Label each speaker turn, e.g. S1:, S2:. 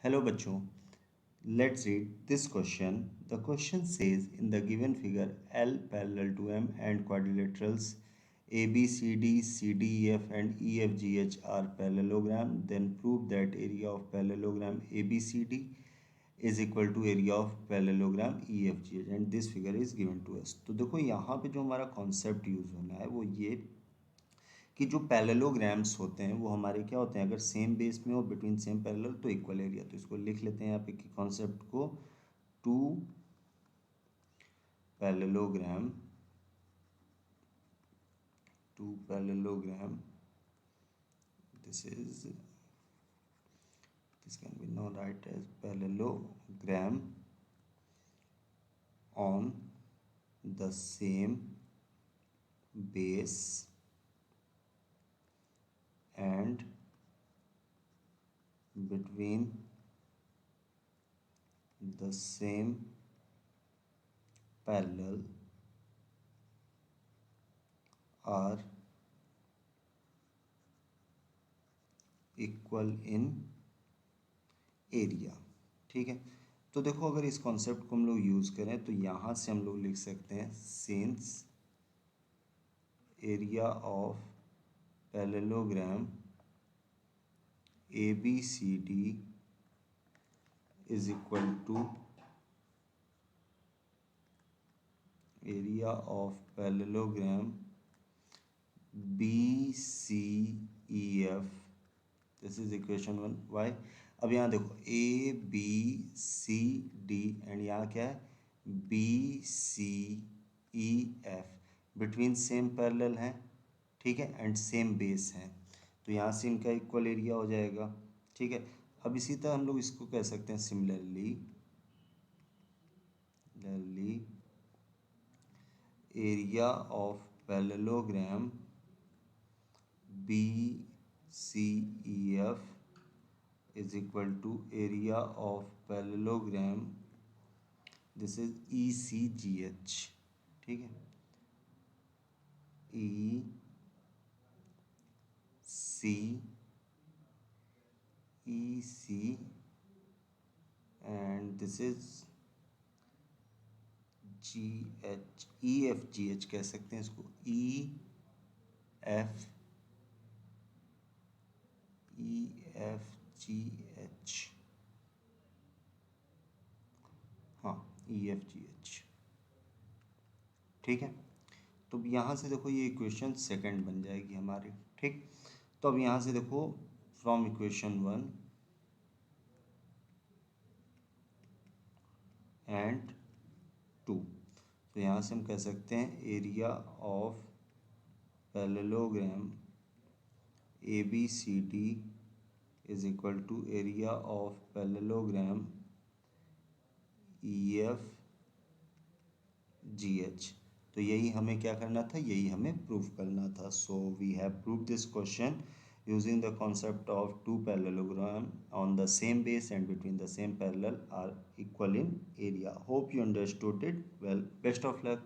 S1: Hello बच्चों, let's read this question. The question says in the given figure L parallel to M and quadrilaterals A B C D C D E F and E F G H are parallelogram. Then prove that area of parallelogram A B C D is equal to area of parallelogram E F G H and this figure is given to us. तो देखो यहाँ पे जो हमारा concept use होना है वो ये कि जो पैरेललोग्राम्स होते हैं वो हमारे क्या होते हैं, अगर सेम बेस में हो बिटवीन सेम पैरेलल तो इक्वल एरिया। तो इसको लिख लेते हैं यहाँ पे कि कॉन्सेप्ट को, two parallelogram this is this can be now write as parallelogram on the same base and between the same parallel are equal in area. ठीक है, तो देखो अगर इस कॉन्सेप्ट को हम लोग यूज़ करें तो यहाँ से हम लोग लिख सकते हैं since area of parallelogram A B C D is equal to area of parallelogram B C E F, this is equation 1। Why, अब यहाँ देखो A B C D and यहाँ क्या है B C E F, between same parallel हैं, ठीक है, and same base हैं, तो यहाँ से इनका इक्वल एरिया हो जाएगा। ठीक है, अब इसी तरह हम लोग इसको कह सकते हैं similarly area of parallelogram B C E F is equal to area of parallelogram, this is E C G H. ठीक है, E C and this is G H, E F G H कह सकते हैं इसको, F E F G H, हाँ E F G H. ठीक है, तो अब यहाँ से देखो ये इक्वेशन सेकंड बन जाएगी हमारी। ठीक, तो अब यहाँ से देखो फ्रॉम इक्वेशन 1 एंड 2, तो यहाँ से हम कह सकते हैं area of parallelogram A B C D is equal to area of parallelogram E F G H. तो यही हमें क्या करना था, यही हमें प्रूव करना था। So we have prove this question using the concept of two parallelogram on the same base and between the same parallel are equal in area. Hope you understood it well. Best of luck.